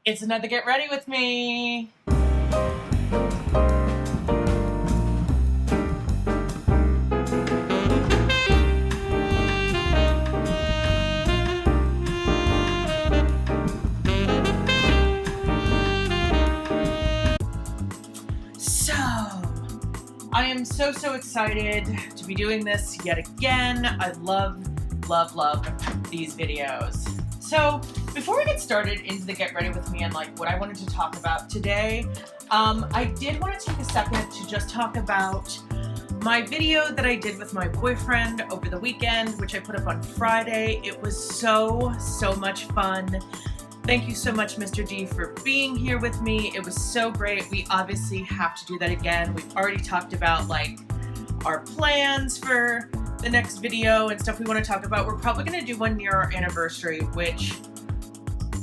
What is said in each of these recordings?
It's another Get Ready With Me. So, I am so excited to be doing this yet again. I love these videos. So, before we get started into the Get Ready With Me and like what I wanted to talk about today, I did want to take a second to just talk about my video that I did with my boyfriend over the weekend, which I put up on Friday. It was so much fun. Thank you so much, Mr. D, for being here with me. It was so great. We obviously have to do that again. We've already talked about like our plans for the next video and stuff we want to talk about. We're probably going to do one near our anniversary, which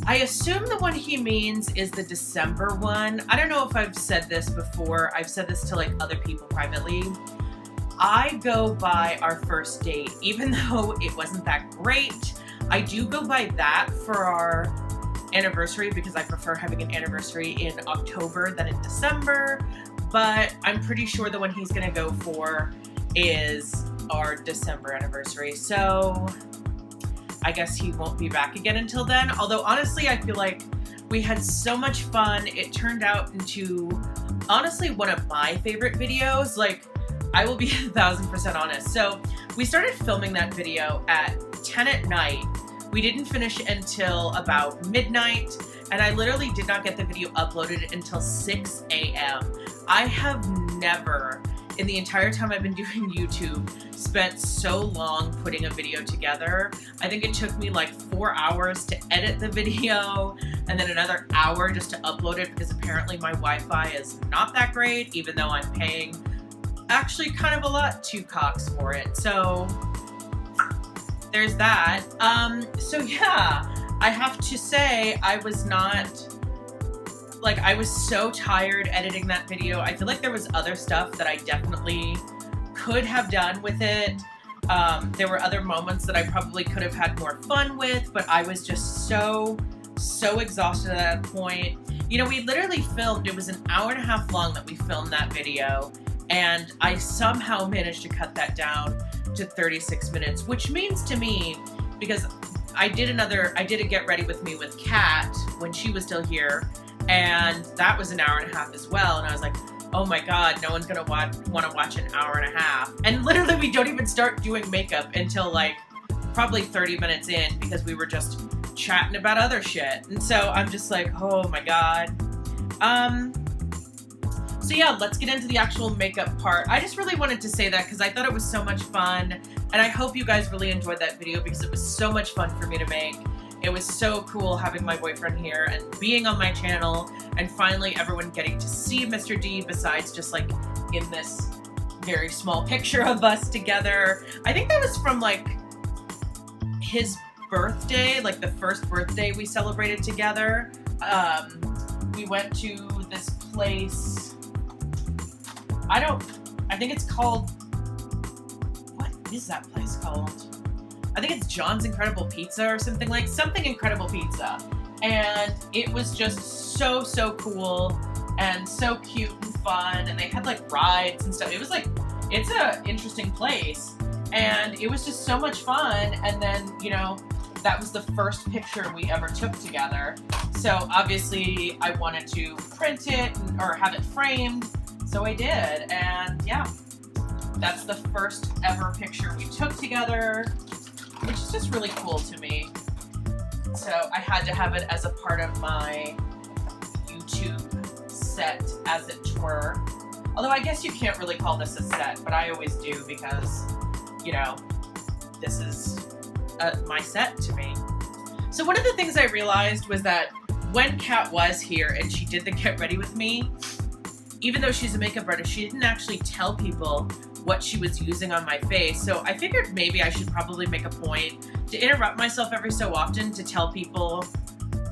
I assume the one he means is the December one. I don't know if I've said this before. I've said this to like other people privately. I go by our first date, even though it wasn't that great. I do go by that for our anniversary because I prefer having an anniversary in October than in December, but I'm pretty sure the one he's gonna go for is our December anniversary. So I guess he won't be back again until then. Although honestly, I feel like we had so much fun. It turned out into honestly one of my favorite videos. Like, I will be 1000% honest. So we started filming that video at 10 at night. We didn't finish until about midnight, and I literally did not get the video uploaded until 6 a.m. I have never, in the entire time I've been doing YouTube, spent so long putting a video together. I think it took me like 4 hours to edit the video, and then another hour just to upload it because apparently my Wi-Fi is not that great, even though I'm paying actually kind of a lot to Cox for it. So there's that. So yeah, I have to say I was so tired editing that video. I feel like there was other stuff that I definitely could have done with it. There were other moments that I probably could have had more fun with, but I was just so exhausted at that point. You know, we literally filmed, it was an hour and a half long that we filmed that video, and I somehow managed to cut that down to 36 minutes, which means to me, because I did a Get Ready With Me with Kat when she was still here, and that was an hour and a half as well, and I was like, oh my god, no one's gonna want to watch an hour and a half. And literally we don't even start doing makeup until like probably 30 minutes in because we were just chatting about other shit. And so I'm just like, oh my god. So yeah, let's get into the actual makeup part. I just really wanted to say that because I thought it was so much fun, and I hope you guys really enjoyed that video because it was so much fun for me to make. It was so cool having my boyfriend here and being on my channel, and finally everyone getting to see Mr. D besides just like in this very small picture of us together. I think that was from like his birthday, like the first birthday we celebrated together. We went to this place. I think it's called, what is that place called? I think it's John's Incredible Pizza or something Incredible Pizza. And it was just so cool and so cute and fun. And they had like rides and stuff. It was like, it's a interesting place. And it was just so much fun. And then, you know, that was the first picture we ever took together. So obviously I wanted to print it or have it framed. So I did, and yeah, that's the first ever picture we took together, which is just really cool to me. So I had to have it as a part of my YouTube set, as it were. Although I guess you can't really call this a set, but I always do because, you know, this is my set to me. So one of the things I realized was that when Kat was here and she did the Get Ready With Me, even though she's a makeup artist, she didn't actually tell people what she was using on my face. So I figured maybe I should probably make a point to interrupt myself every so often to tell people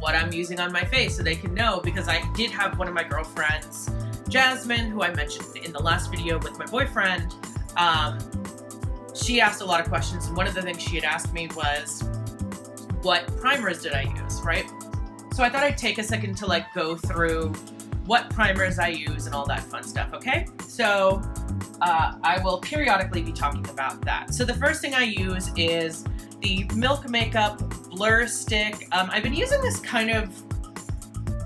what I'm using on my face so they can know, because I did have one of my girlfriends, Jasmine, who I mentioned in the last video with my boyfriend. She asked a lot of questions, and one of the things she had asked me was, what primers did I use, right? So I thought I'd take a second to like go through what primers I use and all that fun stuff, okay? So I will periodically be talking about that. So the first thing I use is the Milk Makeup Blur Stick. I've been using this kind of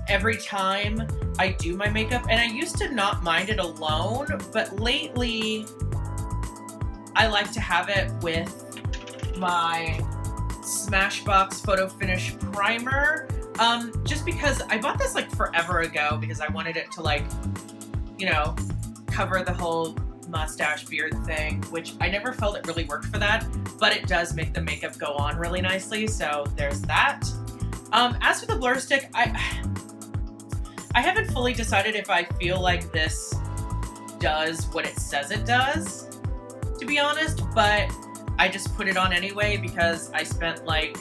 every time I do my makeup, and I used to not mind it alone, but lately I like to have it with my Smashbox Photo Finish Primer, just because I bought this like forever ago because I wanted it to like, you know, cover the whole mustache beard thing, which I never felt it really worked for that, but it does make the makeup go on really nicely, so there's that. As for the blur stick, I haven't fully decided if I feel like this does what it says it does, to be honest, but I just put it on anyway because I spent like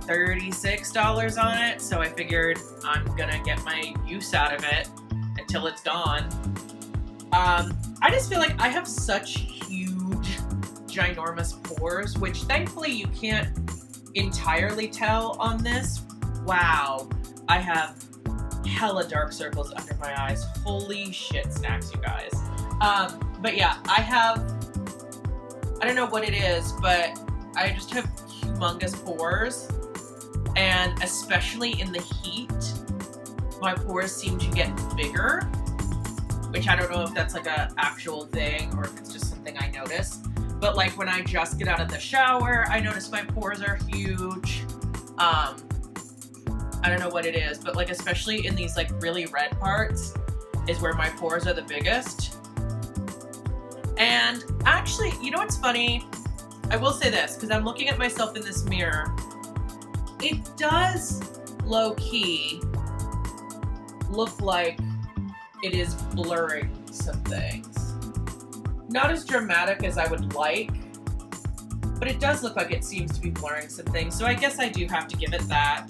$36 on it, so I figured I'm gonna get my use out of it until it's gone. I just feel like I have such huge, ginormous pores, which thankfully you can't entirely tell on this. Wow, I have hella dark circles under my eyes. Holy shit snacks, you guys. But yeah, I don't know what it is, but I just have humongous pores, and especially in the heat, my pores seem to get bigger, which I don't know if that's like a actual thing or if it's just something I notice. But like when I just get out of the shower, I notice my pores are huge. I don't know what it is, but like especially in these like really red parts is where my pores are the biggest. And actually, you know what's funny? I will say this, because I'm looking at myself in this mirror. It does low-key look like it is blurring some things. Not as dramatic as I would like, but it does look like it seems to be blurring some things. So I guess I do have to give it that.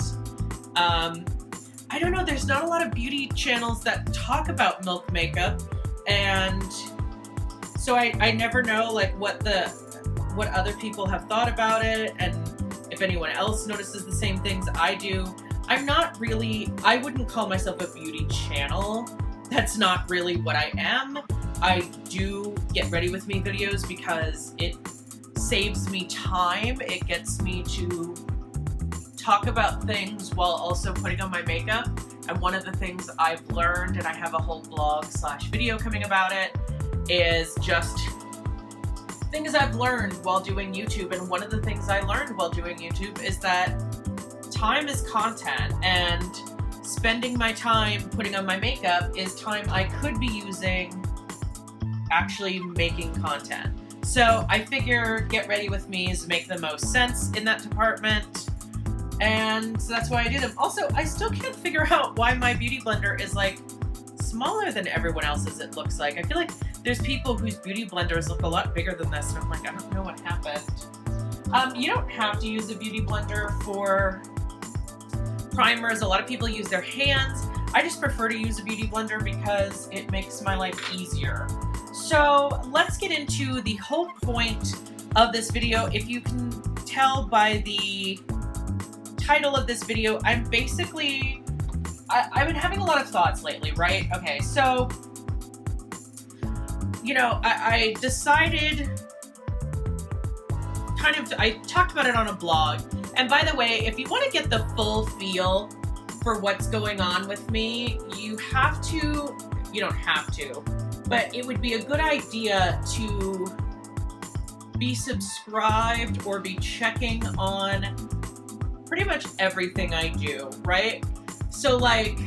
I don't know, there's not a lot of beauty channels that talk about milk makeup, and so I never know like what other people have thought about it, and if anyone else notices the same things I do. I wouldn't call myself a beauty channel. That's not really what I am. I do get ready with me videos because it saves me time. It gets me to talk about things while also putting on my makeup. And one of the things I've learned, and I have a whole blog/video coming about it, is just things I've learned while doing YouTube. And one of the things I learned while doing YouTube is that time is content, and spending my time putting on my makeup is time I could be using actually making content. So I figure Get Ready With Me's make the most sense in that department, and so that's why I do them. Also, I still can't figure out why my beauty blender is like smaller than everyone else's, it looks like. I feel like there's people whose beauty blenders look a lot bigger than this, and I'm like, I don't know what happened. You don't have to use a beauty blender for primers. A lot of people use their hands. I just prefer to use a beauty blender because it makes my life easier. So let's get into the whole point of this video. If you can tell by the title of this video, I've been having a lot of thoughts lately, right? Okay, so, you know, I decided I talked about it on a blog. And by the way, if you want to get the full feel for what's going on with me, you don't have to, but it would be a good idea to be subscribed or be checking on pretty much everything I do, right? So like,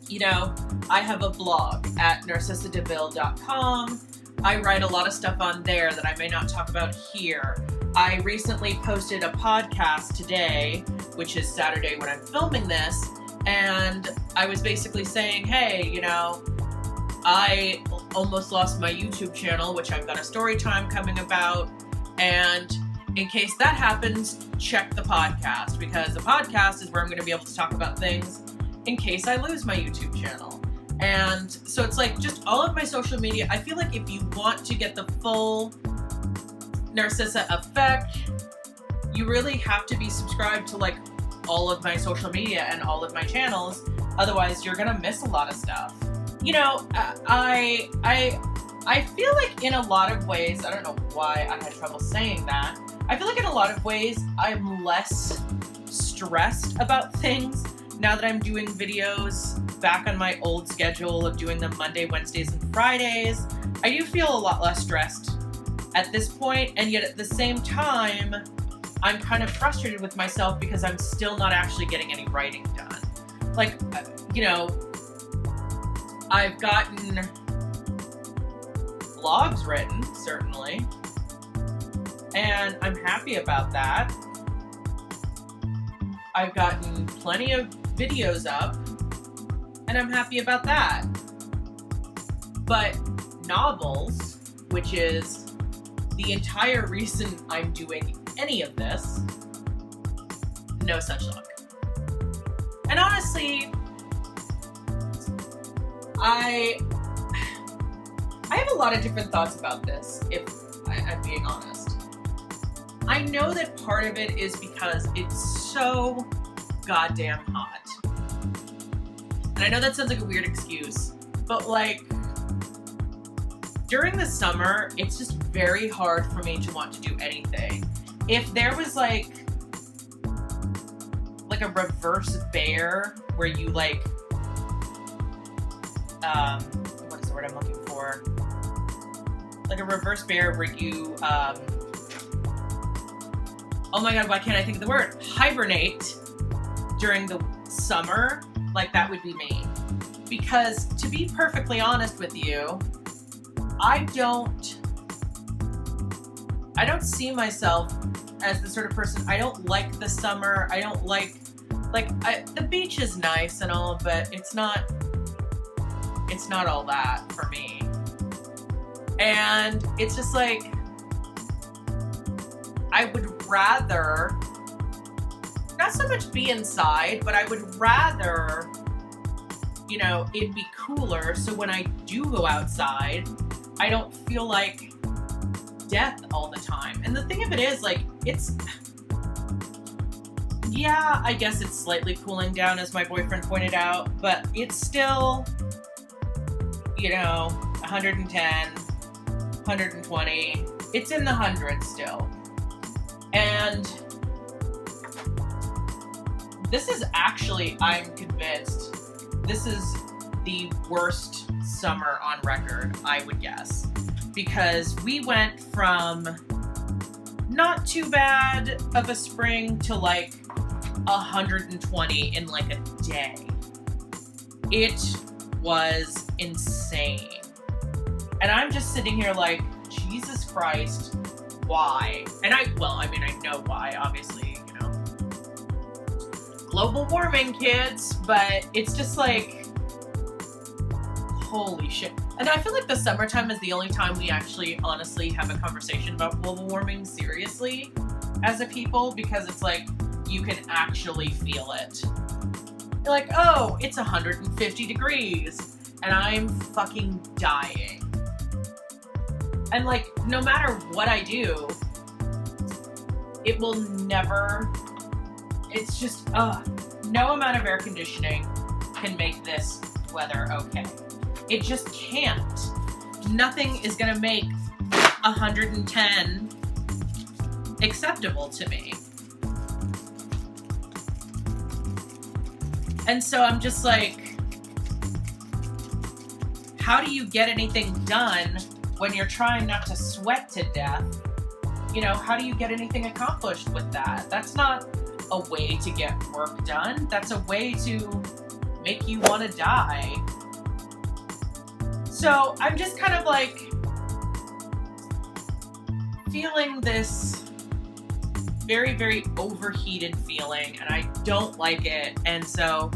you know, I have a blog at narcissadeville.com. I write a lot of stuff on there that I may not talk about here. I recently posted a podcast today, which is Saturday when I'm filming this, and I was basically saying, hey, you know, I almost lost my YouTube channel, which I've got a story time coming about, and in case that happens, check the podcast, because the podcast is where I'm going to be able to talk about things in case I lose my YouTube channel. And so it's like just all of my social media. I feel like if you want to get the full Narcissa effect, you really have to be subscribed to like all of my social media and all of my channels. Otherwise, you're gonna miss a lot of stuff. You know, I feel like in a lot of ways, I don't know why I had trouble saying that. I feel like in a lot of ways, I'm less stressed about things now that I'm doing videos back on my old schedule of doing them Monday, Wednesdays, and Fridays. I do feel a lot less stressed at this point, and yet at the same time, I'm kind of frustrated with myself because I'm still not actually getting any writing done. Like, you know, I've gotten blogs written, certainly, and I'm happy about that. I've gotten plenty of videos up, and I'm happy about that. But novels, which is the entire reason I'm doing any of this, no such luck. And honestly, I have a lot of different thoughts about this, if I'm being honest. I know that part of it is because it's so goddamn hot. And I know that sounds like a weird excuse, but like, during the summer, it's just very hard for me to want to do anything. If there was like a reverse bear where you like, what is the word I'm looking for? Like a reverse bear where you, oh my god, why can't I think of the word? Hibernate during the summer, like that would be me. Because to be perfectly honest with you, I don't see myself as the sort of person, I don't like the summer, I don't like the beach is nice and all, but it's not all that for me. And it's just like, I would rather, not so much be inside, but I would rather, you know, it be cooler so when I do go outside, I don't feel like death all the time. And the thing of it is, like, yeah, I guess it's slightly cooling down, as my boyfriend pointed out, but it's still, you know, 110, 120. It's in the hundreds still. And this is actually, I'm convinced, this is the worst summer on record, I would guess. Because we went from not too bad of a spring to like 120 in like a day. It was insane. And I'm just sitting here like, Jesus Christ, why? And I know why, obviously, you know. Global warming, kids, but it's just like, holy shit. And I feel like the summertime is the only time we actually honestly have a conversation about global warming seriously as a people, because it's like, you can actually feel it. You're like, oh, it's 150 degrees, and I'm fucking dying. And like, no matter what I do, it will never, it's just, no amount of air conditioning can make this weather okay. It just can't. Nothing is gonna make 110 acceptable to me. And so I'm just like, how do you get anything done when you're trying not to sweat to death? You know, how do you get anything accomplished with that? That's not a way to get work done. That's a way to make you want to die. So I'm just kind of like feeling this very, very overheated feeling, and I don't like it. And so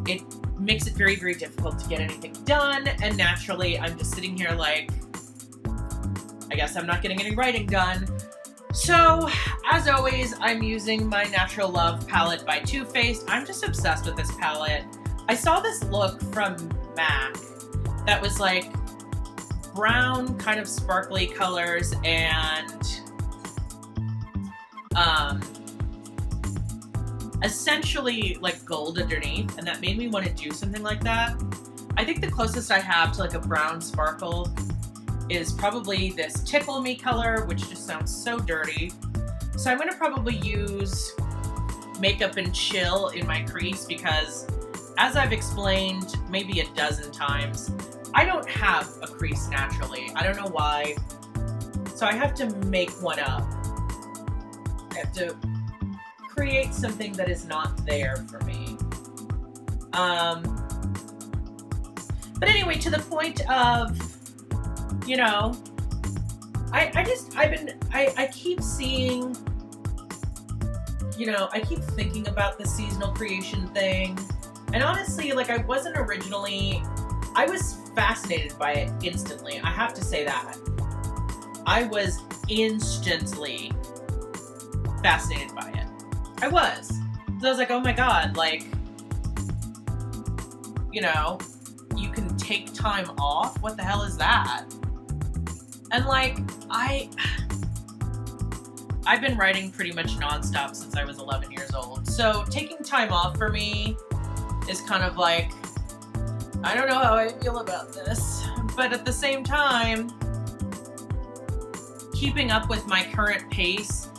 it makes it very, very difficult to get anything done. And naturally, I'm just sitting here like, I guess I'm not getting any writing done. So, as always, I'm using my Natural Love palette by Too Faced. I'm just obsessed with this palette. I saw this look from MAC that was like brown, kind of sparkly colors, and essentially like gold underneath, and that made me want to do something like that. I think the closest I have to like a brown sparkle is probably this Tickle Me color, which just sounds so dirty. So I'm going to probably use Makeup and Chill in my crease because, as I've explained maybe a dozen times, I don't have a crease naturally. I don't know why. So I have to make one up. I have to create something that is not there for me. But anyway, to the point of, you know, I keep seeing, you know, I keep thinking about the seasonal creation thing. And honestly, like, I wasn't originally, I was fascinated by it instantly. I have to say that. I was instantly fascinated by it. I was. So I was like, oh my God, like, you know, you can take time off? What the hell is that? And like, I've been writing pretty much nonstop since I was 11 years old. So taking time off for me is kind of like, I don't know how I feel about this. But at the same time, keeping up with my current pace,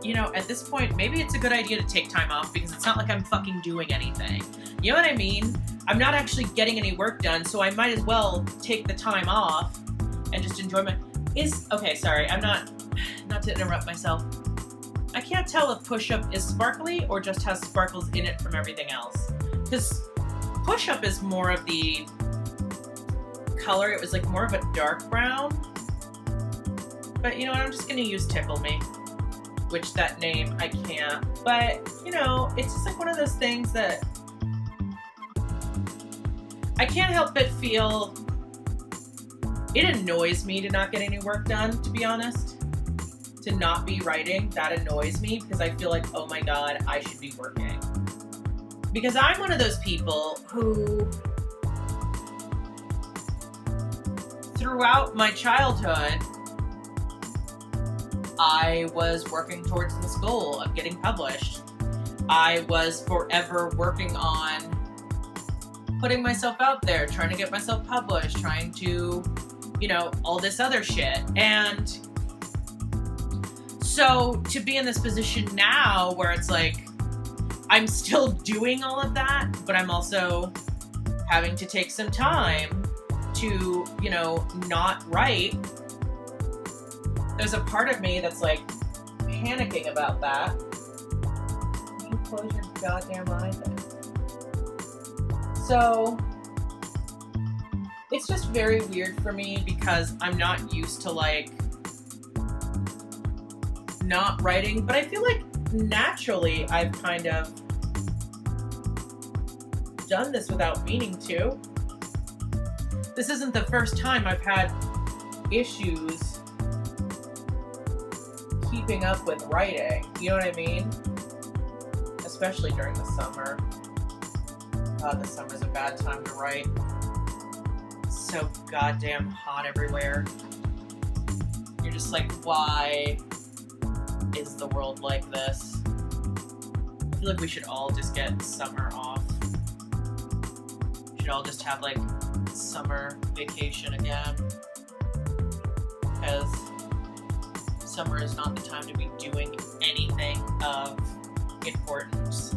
you know, at this point, maybe it's a good idea to take time off because it's not like I'm fucking doing anything. You know what I mean? I'm not actually getting any work done, so I might as well take the time off and just enjoy my... Okay, sorry, I'm not to interrupt myself. I can't tell if Push-Up is sparkly or just has sparkles in it from everything else. Because Push-Up is more of the color, it was like more of a dark brown. But you know what, I'm just gonna use Tickle Me. Which that name, I can't. But, you know, it's just like one of those things that I can't help but feel it annoys me to not get any work done, to be honest. To not be writing, that annoys me because I feel like, oh my God, I should be working. Because I'm one of those people who, throughout my childhood, I was working towards this goal of getting published. I was forever working on putting myself out there, trying to get myself published, trying to, you know, all this other shit. And so to be in this position now where it's like, I'm still doing all of that, but I'm also having to take some time to, you know, not write. There's a part of me that's like panicking about that. Can you close your goddamn eye thing? So it's just very weird for me because I'm not used to like not writing, but I feel like naturally I've kind of done this without meaning to. This isn't the first time I've had issues keeping up with writing, you know what I mean? Especially during the summer. The summer's a bad time to write. It's so goddamn hot everywhere. You're just like, why is the world like this? I feel like we should all just get summer off. We should all just have like summer vacation again. Because summer is not the time to be doing anything of importance.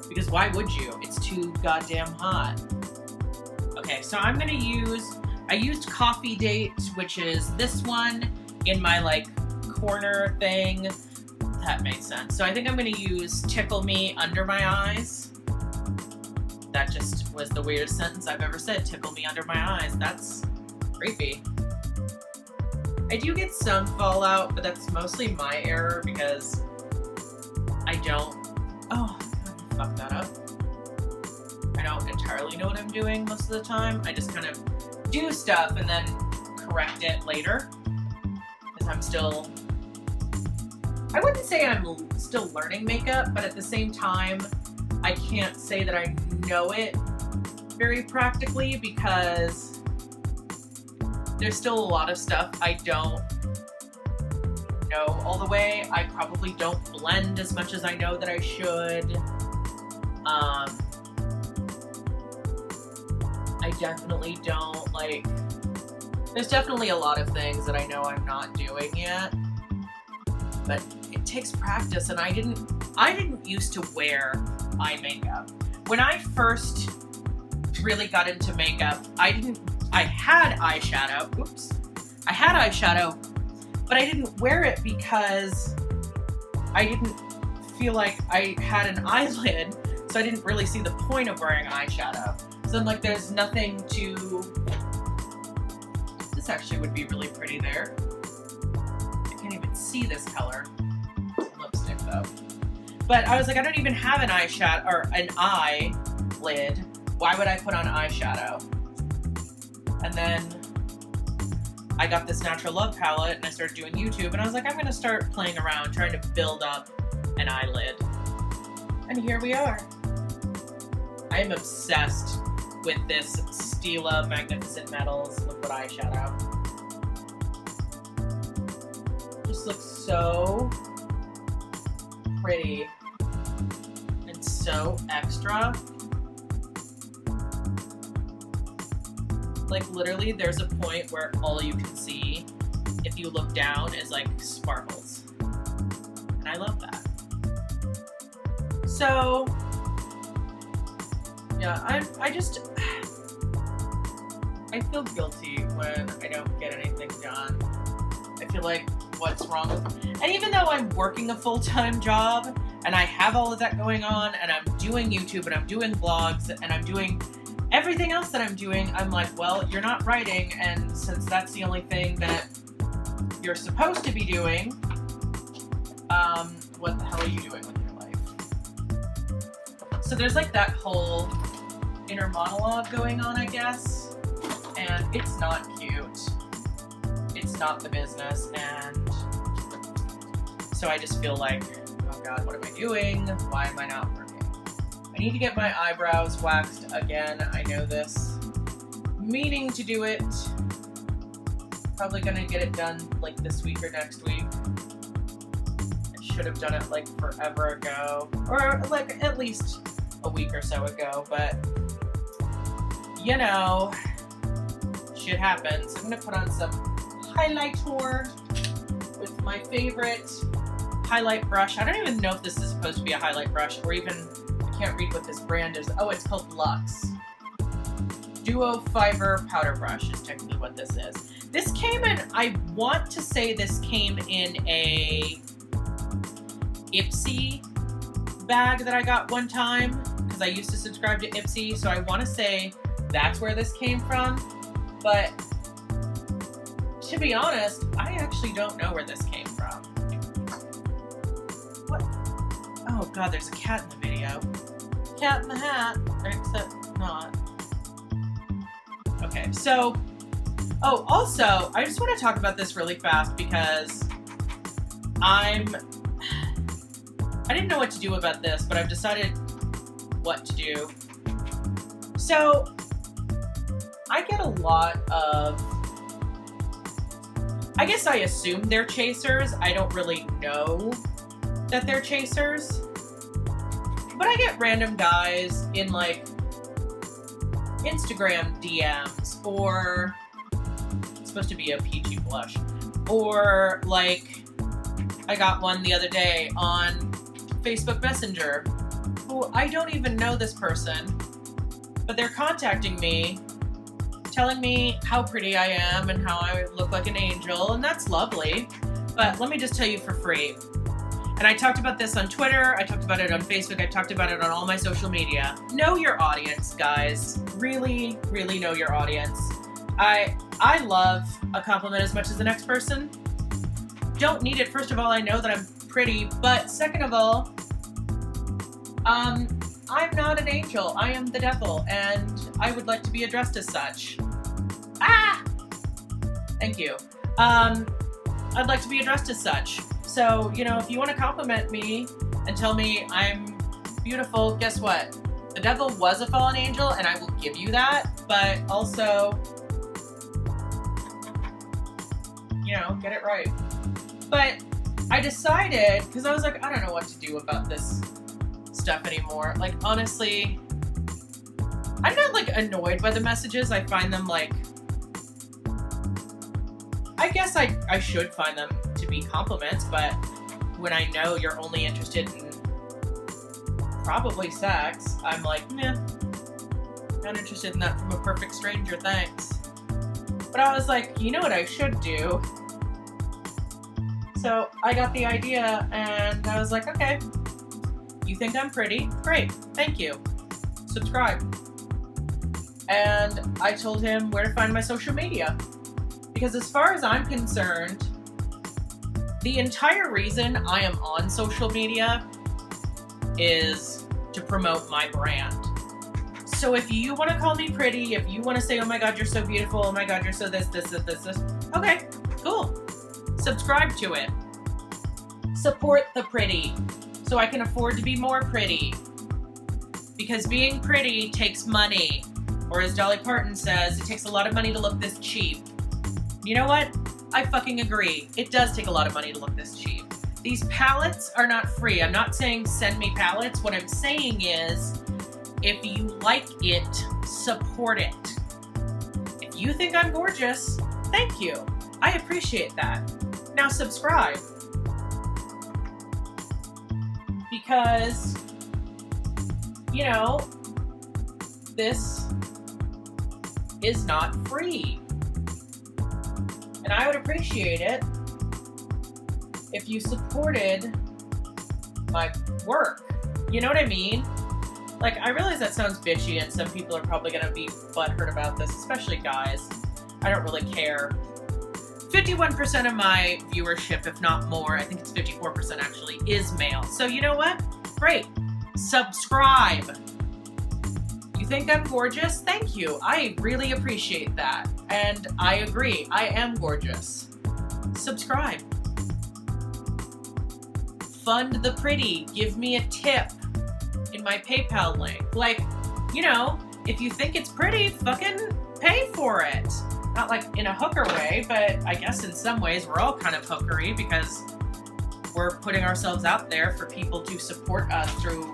Because why would you? It's too goddamn hot. Okay, so I'm gonna I used Coffee Date, which is this one in my like corner thing. That makes sense. So I think I'm gonna use Tickle Me under my eyes. That just was the weirdest sentence I've ever said. Tickle me under my eyes. That's creepy. I do get some fallout, but that's mostly my error because I don't... Oh, I fucked that up. I don't entirely know what I'm doing most of the time. I just kind of do stuff and then correct it later. Because I'm still... I wouldn't say I'm still learning makeup, but at the same time, I can't say that I know it very practically because there's still a lot of stuff I don't know all the way. I probably don't blend as much as I know that I should. I definitely don't, like, there's definitely a lot of things that I know I'm not doing yet, but it takes practice, and I didn't used to wear eye makeup. When I first really got into makeup, I had eyeshadow, I had eyeshadow, but I didn't wear it because I didn't feel like I had an eyelid, so I didn't really see the point of wearing eyeshadow. So I'm like, there's nothing to... This actually would be really pretty there. I can't even see this color. It's lipstick though. But I was like, I don't even have an eyeshadow, or an eyelid. Why would I put on eyeshadow? And then I got this Natural Love palette and I started doing YouTube, and I was like, I'm gonna start playing around, trying to build up an eyelid. And here we are. I am obsessed with this Stila Magnificent Metals liquid eyeshadow. Just looks so pretty and so extra. Like, literally, there's a point where all you can see, if you look down, is like sparkles. And I love that. So, yeah, I feel guilty when I don't get anything done. I feel like, what's wrong with me? And even though I'm working a full-time job, and I have all of that going on, and I'm doing YouTube, and I'm doing vlogs, and I'm doing everything else that I'm doing, I'm like, well, you're not writing, and since that's the only thing that you're supposed to be doing, what the hell are you doing with your life? So there's like that whole inner monologue going on, I guess, and it's not cute. It's not the business, and so I just feel like, oh God, what am I doing? Why am I not working? I need to get my eyebrows waxed again. I know this. Meaning to do it. Probably gonna get it done like this week or next week. I should have done it like forever ago, or like at least a week or so ago, but you know, shit happens. I'm gonna put on some highlighter with my favorite highlight brush. I don't even know if this is supposed to be a highlight brush, or even, I can't read what this brand is. Oh, it's called Luxe. Duo Fiber Powder Brush is technically what this is. This came in, I want to say this came in a Ipsy bag that I got one time, because I used to subscribe to Ipsy, so I want to say that's where this came from, but to be honest, I actually don't know where this came from. What? Oh God, there's a cat in the video. Cat in the hat, except not. Okay, so, oh, also, I just want to talk about this really fast because I didn't know what to do about this, but I've decided what to do. So, I get a lot of, I guess I assume they're chasers. I don't really know that they're chasers. But I get random guys in like Instagram DMs, or it's supposed to be a peachy blush, or like I got one the other day on Facebook Messenger who I don't even know this person, but they're contacting me, telling me how pretty I am and how I look like an angel, and that's lovely, but let me just tell you for free. And I talked about this on Twitter, I talked about it on Facebook, I talked about it on all my social media. Know your audience, guys. Really, really know your audience. I love a compliment as much as the next person. Don't need it. First of all, I know that I'm pretty, but second of all, I'm not an angel. I am the devil, and I would like to be addressed as such. Ah! Thank you. I'd like to be addressed as such. So, you know, if you want to compliment me and tell me I'm beautiful, guess what? The devil was a fallen angel, and I will give you that, but also, you know, get it right. But I decided, because I was like, I don't know what to do about this stuff anymore. Like, honestly, I'm not, like, annoyed by the messages. I find them, like, I guess I should find them to be compliments, but when I know you're only interested in probably sex, I'm like, meh, not interested in that from a perfect stranger, thanks. But I was like, you know what I should do? So I got the idea, and I was like, okay, you think I'm pretty? Great, thank you. Subscribe. And I told him where to find my social media. Because as far as I'm concerned, the entire reason I am on social media is to promote my brand. So if you want to call me pretty, if you want to say, oh my God, you're so beautiful, oh my God, you're so this, okay, cool. Subscribe to it. Support the pretty so I can afford to be more pretty. Because being pretty takes money. Or as Dolly Parton says, it takes a lot of money to look this cheap. You know what? I fucking agree. It does take a lot of money to look this cheap. These palettes are not free. I'm not saying send me palettes. What I'm saying is, if you like it, support it. If you think I'm gorgeous, thank you. I appreciate that. Now subscribe. Because, you know, this is not free. And I would appreciate it if you supported my work. You know what I mean? Like, I realize that sounds bitchy, and some people are probably going to be butthurt about this, especially guys. I don't really care. 51% of my viewership, if not more, I think it's 54% actually, is male. So you know what? Great. Subscribe. You think I'm gorgeous? Thank you. I really appreciate that. And I agree. I am gorgeous. Subscribe. Fund the pretty. Give me a tip in my PayPal link. Like, you know, if you think it's pretty, fucking pay for it. Not like in a hooker way, but I guess in some ways we're all kind of hookery because we're putting ourselves out there for people to support us through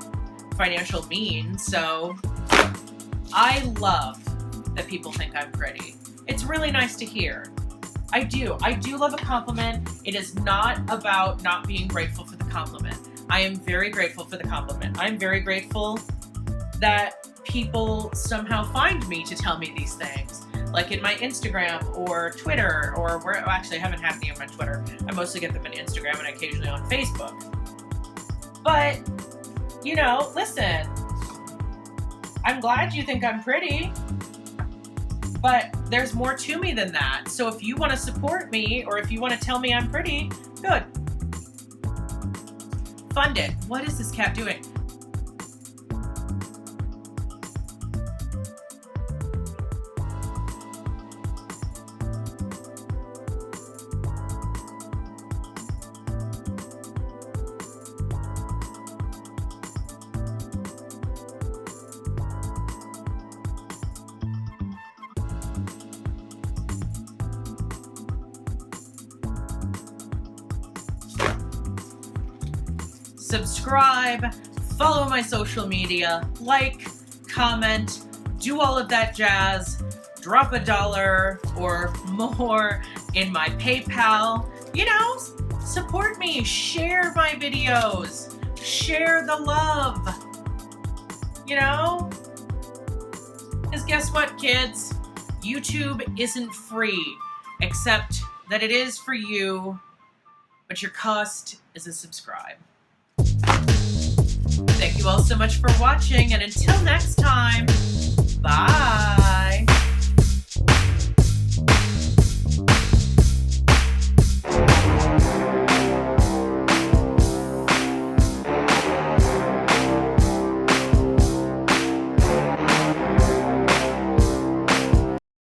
financial means. So I love that people think I'm pretty. It's really nice to hear. I do love a compliment. It is not about not being grateful for the compliment. I am very grateful for the compliment. I'm very grateful that people somehow find me to tell me these things. Like in my Instagram or Twitter or where, well, actually I haven't had any on my Twitter. I mostly get them on Instagram and occasionally on Facebook. But, you know, listen, I'm glad you think I'm pretty, but there's more to me than that. So if you want to support me or if you want to tell me I'm pretty, good. Fund it. What is this cat doing? Subscribe, follow my social media, like, comment, do all of that jazz, drop $1 or more in my PayPal. You know, support me, share my videos, share the love. You know? Because guess what, kids? YouTube isn't free, except that it is for you, but your cost is a subscribe. Thank you all so much for watching, and until next time, bye!